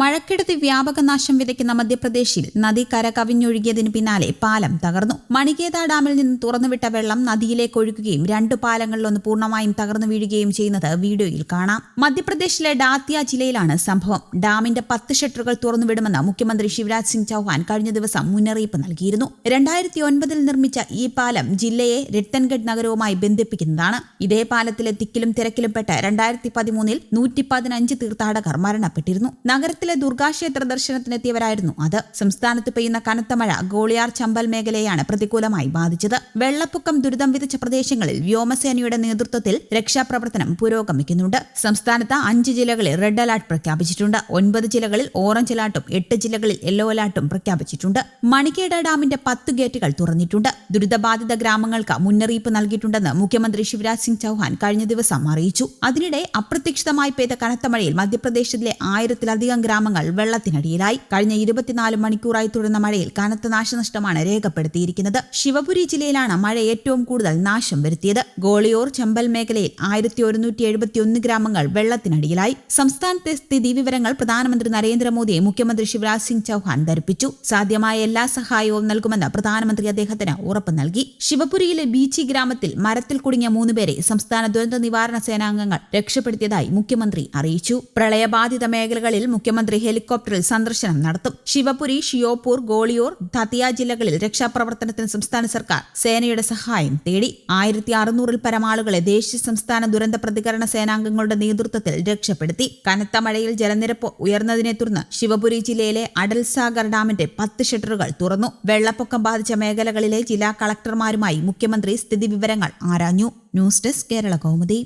മഴക്കെടുതി വ്യാപക നാശം വിതയ്ക്കുന്ന മധ്യപ്രദേശിൽ നദി കരകവിഞ്ഞൊഴുകിയതിന് പിന്നാലെ പാലം തകർന്നു. മണികേത ഡാമിൽ നിന്ന് തുറന്നുവിട്ട വെള്ളം നദിയിലേക്ക് ഒഴുകുകയും 2 പാലങ്ങളിലൊന്ന് പൂർണ്ണമായും തകർന്നു വീഴുകയും ചെയ്യുന്നത് വീഡിയോയിൽ കാണാം. മധ്യപ്രദേശിലെ ഡാത്തിയ ജില്ലയിലാണ് സംഭവം. ഡാമിന്റെ 10 ഷട്ടറുകൾ തുറന്നുവിടുമെന്ന് മുഖ്യമന്ത്രി ശിവരാജ് സിംഗ് ചൌഹാൻ കഴിഞ്ഞ ദിവസം മുന്നറിയിപ്പ് നൽകിയിരുന്നു. 2009 നിർമ്മിച്ച ഈ പാലം ജില്ലയെ രത്തൻഗഡ് നഗരവുമായി ബന്ധിപ്പിക്കുന്നതാണ്. ഇതേ പാലത്തിലെ തിക്കിലും തിരക്കിലും പെട്ട് 2013 115 തീർത്ഥാടകർ മരണപ്പെട്ടിരുന്നു. നഗരത്തിലെ ദുർഗാക്ഷേത്ര ദർശനത്തിനെത്തിയവരായിരുന്നു അത്. സംസ്ഥാനത്ത് പെയ്യുന്ന കനത്ത മഴ ഗോളിയാർ ചമ്പൽ മേഖലയാണ് പ്രതികൂലമായി ബാധിച്ചത്. വെള്ളപ്പൊക്കം ദുരിതം വിതച്ച പ്രദേശങ്ങളിൽ വ്യോമസേനയുടെ നേതൃത്വത്തിൽ രക്ഷാപ്രവർത്തനം പുരോഗമിക്കുന്നുണ്ട്. സംസ്ഥാനത്ത് 5 ജില്ലകളിൽ റെഡ് അലർട്ട് പ്രഖ്യാപിച്ചിട്ടുണ്ട്. 9 ജില്ലകളിൽ ഓറഞ്ച് അലർട്ടും 8 ജില്ലകളിൽ യെല്ലോ അലർട്ടും പ്രഖ്യാപിച്ചിട്ടുണ്ട്. മണികേട ഡാമിന്റെ 10 ഗേറ്റുകൾ തുറന്നിട്ടുണ്ട്. ദുരിതബാധിത ഗ്രാമങ്ങൾക്ക് മുന്നറിയിപ്പ് നൽകിയിട്ടുണ്ടെന്ന് മുഖ്യമന്ത്രി ശിവരാജ് സിംഗ് ചൌഹാൻ കഴിഞ്ഞ ദിവസം അറിയിച്ചു. അതിനിടെ അപ്രതീക്ഷിതമായി പെയ്ത കനത്ത മഴയിൽ മധ്യപ്രദേശിലെ 1000-ലധികം ഗ്രാമങ്ങൾ വെള്ളത്തിനടിയിലായി. കഴിഞ്ഞ 24 മണിക്കൂറായി തുടരുന്ന മഴയിൽ കനത്ത നാശനഷ്ടമാണ് രേഖപ്പെടുത്തിയിരിക്കുന്നത്. ശിവപുരി ജില്ലയിലാണ് മഴ ഏറ്റവും കൂടുതൽ നാശം വരുത്തിയത്. ഗോളിയോർ ചമ്പൽ മേഖലയിൽ 1171 ഗ്രാമങ്ങൾ വെള്ളത്തിനടിയിലായി. സംസ്ഥാനത്തെ സ്ഥിതി വിവരങ്ങൾ പ്രധാനമന്ത്രി നരേന്ദ്രമോദിയെ മുഖ്യമന്ത്രി ശിവരാജ് സിംഗ് ചൌഹാൻ ധരിപ്പിച്ചു. സാധ്യമായ എല്ലാ സഹായവും നൽകുമെന്ന് പ്രധാനമന്ത്രി അദ്ദേഹത്തിന് ഉറപ്പ് നൽകി. ശിവപുരിയിലെ ബീച്ചി ഗ്രാമത്തിൽ മരത്തിൽ കുടുങ്ങിയ 3 പേരെ സംസ്ഥാന ദുരന്ത നിവാരണ സേനാംഗങ്ങൾ രക്ഷപ്പെടുത്തിയതായി മുഖ്യമന്ത്രി അറിയിച്ചു. പ്രളയബാധിത മേഖലകളിൽ മുഖ്യമന്ത്രി ഹെലികോപ്റ്ററിൽ സന്ദർശനം നടത്തും. ശിവപുരി, ഷിയോപൂർ, ഗോളിയോർ, ദതിയ ജില്ലകളിൽ രക്ഷാപ്രവർത്തനത്തിന് സംസ്ഥാന സർക്കാർ സേനയുടെ സഹായം തേടി. 1600-ൽ പരം ആളുകളെ ദേശീയ സംസ്ഥാന ദുരന്ത പ്രതികരണ സേനാംഗങ്ങളുടെ നേതൃത്വത്തിൽ രക്ഷപ്പെടുത്തി. കനത്ത മഴയിൽ ജലനിരപ്പ് ഉയർന്നതിനെ തുടർന്ന് ശിവപുരി ജില്ലയിലെ അടൽസാഗർ ഡാമിന്റെ 10 ഷട്ടറുകൾ തുറന്നു. വെള്ളപ്പൊക്കം ബാധിച്ച മേഖലകളിലെ ജില്ലാ കളക്ടർമാരുമായി മുഖ്യമന്ത്രി സ്ഥിതിവിവരങ്ങൾ ആരാഞ്ഞു. News desk Keralakaumudi.